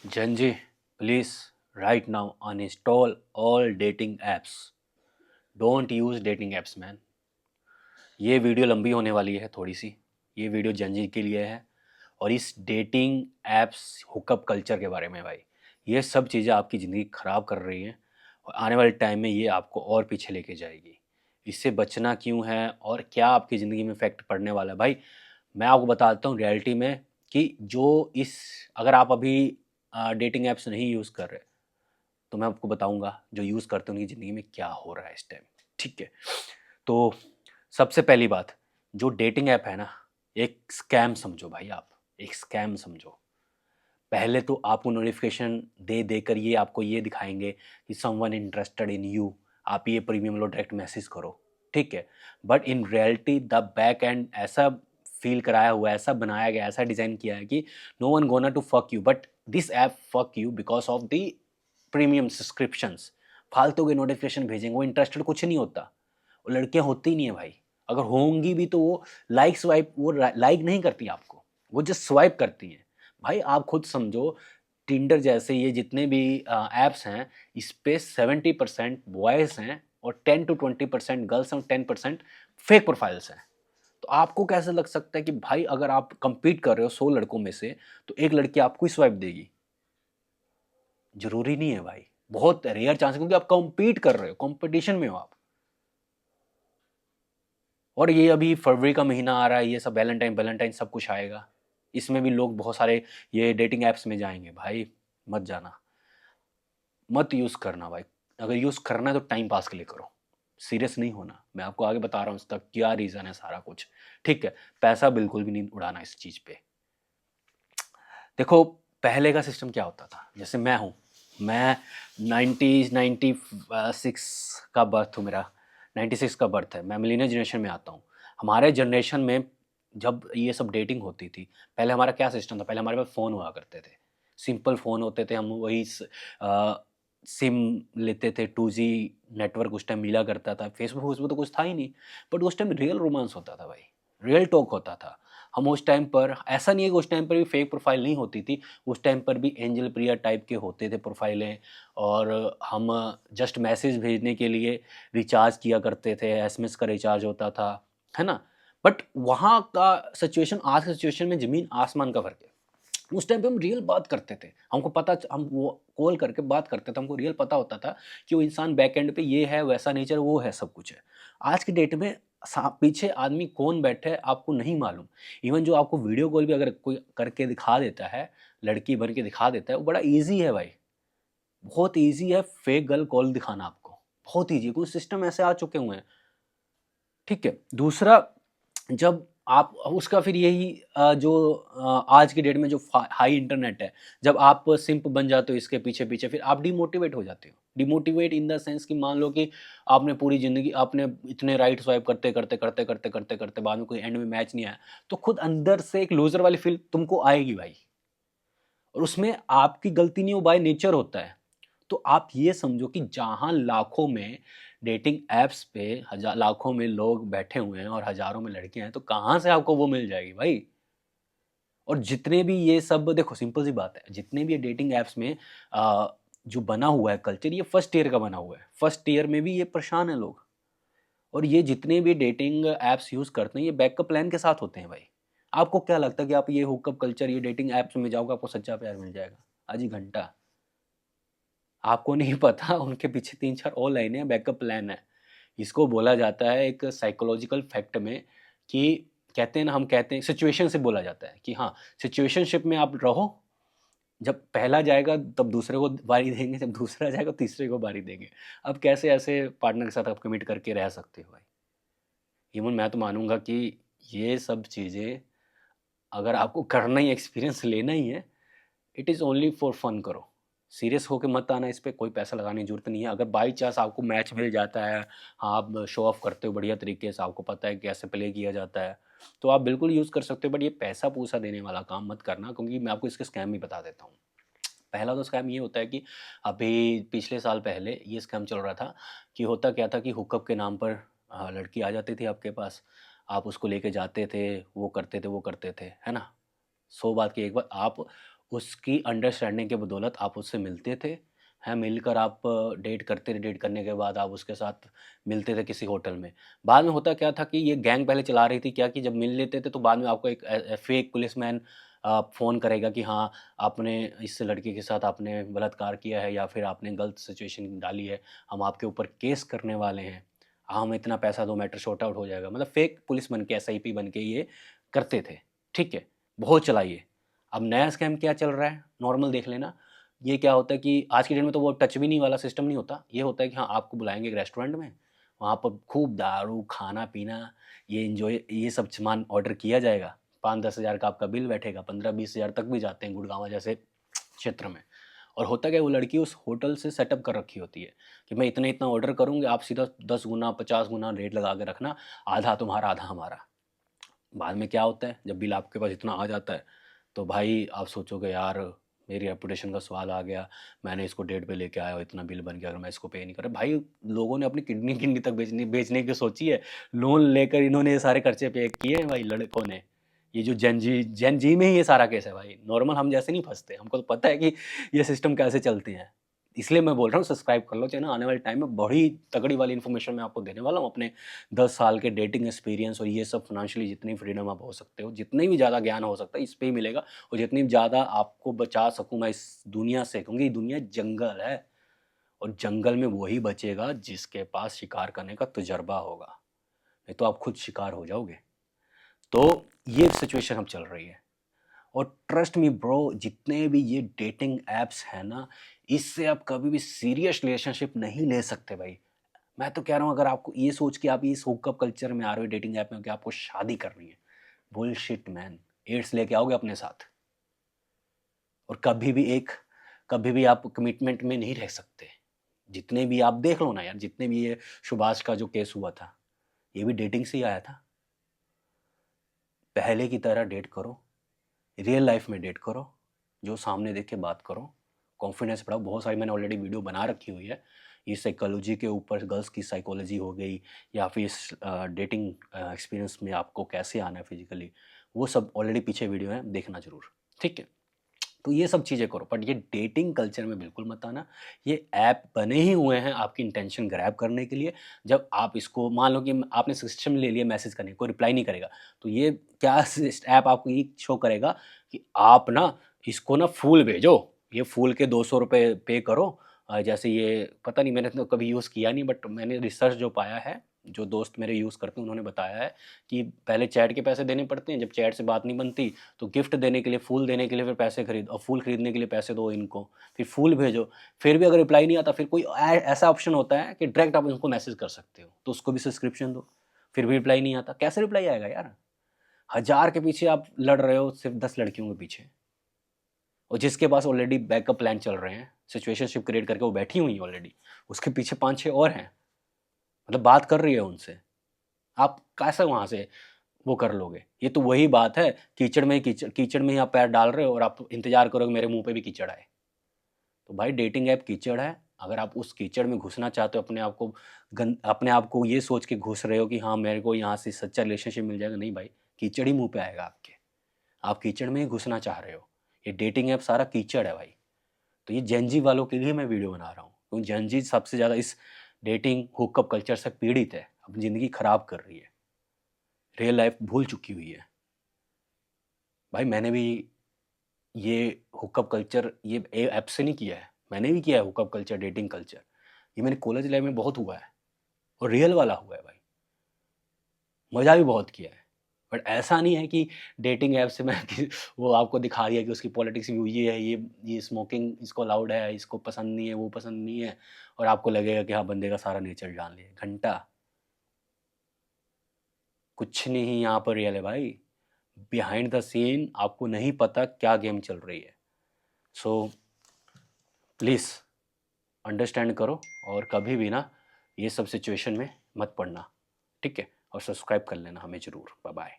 Janji, please right now uninstall all dating apps. Don't use dating apps, man. ये video लंबी होने वाली है थोड़ी सी। ये वीडियो जनजी के लिए है और इस डेटिंग एप्स हुकअप कल्चर के बारे में भाई। ये सब चीज़ें आपकी ज़िंदगी ख़राब कर रही हैं और आने वाले टाइम में ये आपको और पीछे लेके जाएगी। इससे बचना क्यों है और क्या आपकी ज़िंदगी में इफ़ेक्ट पड़ने वाला है भाई, मैं आपको बताता हूँ रियलिटी में कि जो इस अगर आप अभी डेटिंग ऐप्स नहीं यूज़ कर रहे तो मैं आपको बताऊंगा जो यूज़ करते हैं उनकी ज़िंदगी में क्या हो रहा है इस टाइम। ठीक है, तो सबसे पहली बात, जो डेटिंग ऐप है ना, एक स्कैम समझो भाई। आप एक स्कैम समझो। पहले तो आपको नोटिफिकेशन दे देकर ये आपको ये दिखाएंगे कि समवन इंटरेस्टेड इन यू, आप ये प्रीमियम लो, डायरेक्ट मैसेज करो। ठीक है, but in reality the back and ऐसा फील कराया हुआ है, ऐसा बनाया गया, ऐसा डिज़ाइन किया है कि no one gonna to fuck you, but this app fuck you because of the premium subscriptions. फालतू के नोटिफिकेशन भेजेंगे, वो इंटरेस्टेड कुछ नहीं होता। वो लड़कियां होती ही नहीं है भाई, अगर होंगी भी तो वो लाइक स्वाइप, वो लाइक नहीं करती आपको, वो जस्ट स्वाइप करती हैं। भाई आप खुद समझो, टिंडर जैसे ये जितने भी ऐप्स हैं, इस पे 70% बॉयज़ हैं और 10 to 20% गर्ल्स और 10% फेक प्रोफाइल्स हैं। तो आपको कैसे लग सकता है कि भाई अगर आप compete कर रहे हो 100 लड़कों में से तो एक लड़की आपको ही स्वाइप देगी? जरूरी नहीं है भाई, बहुत रेयर चांस है, क्योंकि आप compete कर रहे हो, कंपटीशन में हो आप। और ये अभी फरवरी का महीना आ रहा है, ये सब वैलेंटाइन वैलेंटाइन सब कुछ आएगा, इसमें भी लोग बहुत सारे ये डेटिंग ऐप्स में जाएंगे। भाई मत जाना, मत यूज़ करना भाई। अगर यूज़ करना है तो टाइम पास के लिए करो, सीरियस नहीं होना। मैं आपको आगे बता रहा हूँ इसका क्या रीज़न है सारा कुछ। ठीक है, पैसा बिल्कुल भी नहीं उड़ाना इस चीज़ पे। देखो, पहले का सिस्टम क्या होता था, जैसे मैं हूँ, मैं 96 का बर्थ हूँ मेरा, 96 का बर्थ है, मैं मिलेनियर जनरेशन में आता हूँ। हमारे जनरेशन में जब ये सब डेटिंग होती थी, पहले हमारा क्या सिस्टम था, पहले हमारे पास फ़ोन हुआ करते थे, सिंपल फ़ोन होते थे, हम वही सिम लेते थे, 2G नेटवर्क उस टाइम मिला करता था, फेसबुक वूसबुक तो कुछ था ही नहीं। बट उस टाइम रियल रोमांस होता था भाई, रियल टॉक होता था। हम उस टाइम पर, ऐसा नहीं है कि उस टाइम पर भी फेक प्रोफाइल नहीं होती थी, उस टाइम पर भी एंजल प्रिया टाइप के होते थे प्रोफाइलें, और हम जस्ट मैसेज भेजने के लिए रिचार्ज किया करते थे, एसएमएस का रिचार्ज होता था, है ना। बट वहाँ का सिचुएशन आज के सिचुएशन में ज़मीन आसमान का फ़र्क है। उस टाइम पे हम रियल बात करते थे, हमको पता, हम वो कॉल करके बात करते थे, हमको रियल पता होता था कि वो इंसान बैक एंड पे ये है, वैसा नेचर, वो है, सब कुछ है। आज की डेट में पीछे आदमी कौन बैठे है आपको नहीं मालूम। इवन जो आपको वीडियो कॉल भी अगर कोई करके दिखा देता है, लड़की बन के दिखा देता है, वो बड़ा ईजी है भाई, बहुत ईजी है फेक गर्ल कॉल दिखाना आपको, बहुत ईजी है, कुछ सिस्टम ऐसे आ चुके हुए हैं। ठीक है, दूसरा, जब आप उसका फिर यही जो आज की डेट में जो हाई इंटरनेट है, जब आप सिंप बन जाते हो इसके पीछे पीछे, फिर आप डिमोटिवेट हो जाते हो। डिमोटिवेट इन द सेंस कि मान लो कि आपने पूरी ज़िंदगी आपने इतने राइट स्वाइप करते करते करते करते करते करते बाद में कोई एंड में मैच नहीं आया, तो खुद अंदर से एक लूजर वाली फील तुमको आएगी भाई, और उसमें आपकी गलती नहीं, वो बाय नेचर होता है। तो आप ये समझो कि जहाँ लाखों में डेटिंग ऐप्स पे हजार लाखों में लोग बैठे हुए हैं और हजारों में लड़कियां हैं, तो कहाँ से आपको वो मिल जाएगी भाई। और जितने भी ये सब, देखो सिंपल सी बात है, जितने भी ये डेटिंग ऐप्स में जो बना हुआ है कल्चर, ये फर्स्ट ईयर का बना हुआ है, फर्स्ट ईयर में भी ये परेशान है लोग। और ये जितने भी डेटिंग ऐप्स यूज़ करते हैं, ये बैकअप प्लान के साथ होते हैं भाई। आपको क्या लगता है कि आप ये हुकअप कल्चर, ये डेटिंग ऐप्स में जाओगे आपको सच्चा प्यार मिल जाएगा? आजी घंटा, आपको नहीं पता उनके पीछे 3-4 और लाइनें हैं, बैकअप प्लान है। इसको बोला जाता है एक साइकोलॉजिकल फैक्ट में कि कहते हैं ना, हम कहते हैं सिचुएशन से बोला जाता है कि हाँ, सिचुएशनशिप में आप रहो, जब पहला जाएगा तब दूसरे को बारी देंगे, जब दूसरा जाएगा तीसरे को बारी देंगे। अब कैसे ऐसे पार्टनर के साथ आप कमिट करके रह सकते हो भाई? इवन मैं तो मानूँगा कि ये सब चीज़ें अगर आपको करना ही, एक्सपीरियंस लेना ही है, it is only for fun करो। सीरियस होके मत आना, इस पे कोई पैसा लगाने की ज़रूरत नहीं है। अगर बाई चांस आपको मैच मिल जाता है, हाँ, आप शो ऑफ करते हो बढ़िया तरीके से, आपको पता है कैसे प्ले किया जाता है, तो आप बिल्कुल यूज़ कर सकते हो। बट ये पैसा-पूसा देने वाला काम मत करना, क्योंकि मैं आपको इसके स्कैम भी बता देता हूँ। पहला तो स्कैम ये होता है कि अभी पिछले साल पहले ये स्कैम चल रहा था कि होता क्या था कि हुकअप के नाम पर लड़की आ जाती थी आपके पास, आप उसको लेके जाते थे, वो करते थे, है ना? 100 बात की एक बात, आप उसकी अंडरस्टैंडिंग के बदौलत आप उससे मिलते थे, हैं, मिलकर आप डेट करते थे, डेट करने के बाद आप उसके साथ मिलते थे किसी होटल में। बाद में होता क्या था कि ये गैंग पहले चला रही थी क्या कि जब मिल लेते थे तो बाद में आपको एक फेक पुलिसमैन फ़ोन करेगा कि हाँ, आपने इस लड़के के साथ आपने बलात्कार किया है या फिर आपने गलत सिचुएशन डाली है, हम आपके ऊपर केस करने वाले हैं, हम इतना पैसा दो, मैटर सॉर्ट आउट हो जाएगा। मतलब फेक पुलिस बन के, एसआईपी बन के ये करते थे, ठीक है? बहुत चला ये। अब नया स्कैम क्या चल रहा है, नॉर्मल देख लेना। ये क्या होता है कि आज की डेट में तो वो टच भी नहीं वाला सिस्टम नहीं होता। ये होता है कि हाँ, आपको बुलाएँगे एक रेस्टोरेंट में, वहाँ पर खूब दारू, खाना-पीना, ये एन्जॉय, ये सब सामान ऑर्डर किया जाएगा। 5-10 हज़ार का आपका बिल बैठेगा, 15-20 हज़ार तक भी जाते हैं गुड़गाँव जैसे क्षेत्र में। और होता क्या है, वो लड़की उस होटल से सेटअप कर रखी होती है कि मैं इतना-इतना ऑर्डर करूँगी, आप सीधा 10 गुना, 50 गुना रेट लगा के रखना, आधा तुम्हारा, आधा हमारा। बाद में क्या होता है, जब बिल आपके पास इतना आ जाता है, तो भाई आप सोचोगे यार मेरी रेपुटेशन का सवाल आ गया, मैंने इसको डेट पे लेके आया और इतना बिल बन गया, अगर मैं इसको पे नहीं कर रहा। भाई लोगों ने अपनी किडनी किडनी तक बेचने की सोची है, लोन लेकर इन्होंने ये सारे खर्चे पे किए हैं भाई लड़कों ने। ये जो जेन जी में ही ये सारा केस है भाई, नॉर्मल हम जैसे नहीं फंसते, हमको तो पता है कि ये सिस्टम कैसे चलते हैं। इसलिए मैं बोल रहा हूँ सब्सक्राइब कर लो चैनल, आने वाले टाइम में बड़ी तगड़ी वाली इन्फॉर्मेशन मैं आपको देने वाला हूँ अपने 10 साल के डेटिंग एक्सपीरियंस और ये सब फाइनेंशियली जितनी फ्रीडम आप हो सकते हो, जितनी भी ज़्यादा ज्ञान हो सकता है इस पे ही मिलेगा और जितनी ज़्यादा आपको बचा सकूँ मैं इस दुनिया से, क्योंकि ये दुनिया जंगल है और जंगल में वही बचेगा जिसके पास शिकार करने का तजुर्बा होगा, नहीं तो आप खुद शिकार हो जाओगे। तो ये सिचुएशन अब चल रही है और ट्रस्ट मी ब्रो, जितने भी ये डेटिंग ऐप्स हैं ना, इससे आप कभी भी सीरियस रिलेशनशिप नहीं ले सकते भाई। मैं तो कह रहा हूँ अगर आपको ये सोच के आप इस हुकअप कल्चर में आ रहे हो डेटिंग ऐप में कि आपको शादी करनी है, बुलशिट मैन। एड्स लेके आओगे अपने साथ और कभी भी आप कमिटमेंट में नहीं रह सकते। जितने भी आप देख लो ना यार, जितने भी ये सुभाष का जो केस हुआ था, ये भी डेटिंग से ही आया था। पहले की तरह डेट करो, रियल लाइफ में डेट करो, जो सामने देख के बात करो, कॉन्फिडेंस बढ़ाओ। बहुत सारी मैंने ऑलरेडी वीडियो बना रखी हुई है, ये साइकोलॉजी के ऊपर, गर्ल्स की साइकोलॉजी हो गई या फिर इस डेटिंग एक्सपीरियंस में आपको कैसे आना है फिजिकली, वो सब ऑलरेडी पीछे वीडियो है, देखना ज़रूर, ठीक है? तो ये सब चीज़ें करो, बट ये डेटिंग कल्चर में बिल्कुल मत आना। ये ऐप बने ही हुए हैं आपकी इंटेंशन ग्रैब करने के लिए। जब आप इसको मान लो कि आपने सिस्टम ले लिया मैसेज करने, कोई रिप्लाई नहीं करेगा, तो ये क्या सिस्ट ऐप आपको ये शो करेगा कि आप ना इसको ना फूल भेजो, ये फूल के 200 रुपये पे करो। जैसे ये पता नहीं, मैंने तो कभी यूज़ किया नहीं, बट मैंने रिसर्च जो पाया है, जो दोस्त मेरे यूज़ करते हैं उन्होंने बताया है कि पहले चैट के पैसे देने पड़ते हैं, जब चैट से बात नहीं बनती तो गिफ्ट देने के लिए, फूल देने के लिए फिर पैसे खरीद, और फूल खरीदने के लिए पैसे दो इनको, फिर फूल भेजो। फिर भी अगर रिप्लाई नहीं आता, फिर कोई ऐसा ऑप्शन होता है कि डायरेक्ट आप उनको मैसेज कर सकते हो, तो उसको भी सब्सक्रिप्शन दो। फिर भी रिप्लाई नहीं आता, कैसे रिप्लाई आएगा यार? 1000 के पीछे आप लड़ रहे हो सिर्फ 10 लड़कियों के पीछे, और जिसके पास ऑलरेडी बैकअप प्लान चल रहे हैं, सिचुएशनशिप क्रिएट करके वो बैठी हुई है ऑलरेडी, उसके पीछे 5-6 और हैं, मतलब बात कर रही है उनसे। आप कैसे वहाँ से वो कर लोगे? ये तो वही बात है, कीचड़ में ही आप पैर डाल रहे हो और आप इंतज़ार करोगे मेरे मुँह पे भी कीचड़ आए। तो भाई डेटिंग ऐप कीचड़ है, अगर आप उस कीचड़ में घुसना चाहते हो, अपने आप को ये सोच के घुस रहे हो कि हाँ, मेरे को यहाँ से सच्चा रिलेशनशिप मिल जाएगा, नहीं भाई, कीचड़ ही मुँह पे आएगा आपके। आप कीचड़ में ही घुसना चाह रहे हो। ये डेटिंग ऐप सारा कीचड़ है भाई। तो ये जेन ज़ी वालों के लिए मैं वीडियो बना रहा हूँ, क्योंकि जेन ज़ी सबसे ज़्यादा इस डेटिंग हुकअप कल्चर से पीड़ित है, अपनी ज़िंदगी खराब कर रही है, रियल लाइफ भूल चुकी हुई है। भाई मैंने भी ये हुकअप कल्चर ये ऐप से नहीं किया है, मैंने भी किया है हुकअप कल्चर, डेटिंग कल्चर, ये मैंने कॉलेज लाइफ में बहुत हुआ है और रियल वाला हुआ है भाई, मज़ा भी बहुत किया है। बट ऐसा नहीं है कि डेटिंग ऐप से मैं वो आपको दिखा दिया कि उसकी पॉलिटिक्स व्यू ये है, ये स्मोकिंग इसको अलाउड है, इसको पसंद नहीं है, वो पसंद नहीं है, और आपको लगेगा कि हाँ, बंदे का सारा नेचर जान लिया। घंटा कुछ नहीं यहाँ पर रियल है भाई, बिहाइंड द सीन आपको नहीं पता क्या गेम चल रही है। सो प्लीज़ अंडरस्टैंड करो और कभी भी ना ये सब सिचुएशन में मत पड़ना, ठीक है? और सब्सक्राइब कर लेना हमें ज़रूर। Bye bye.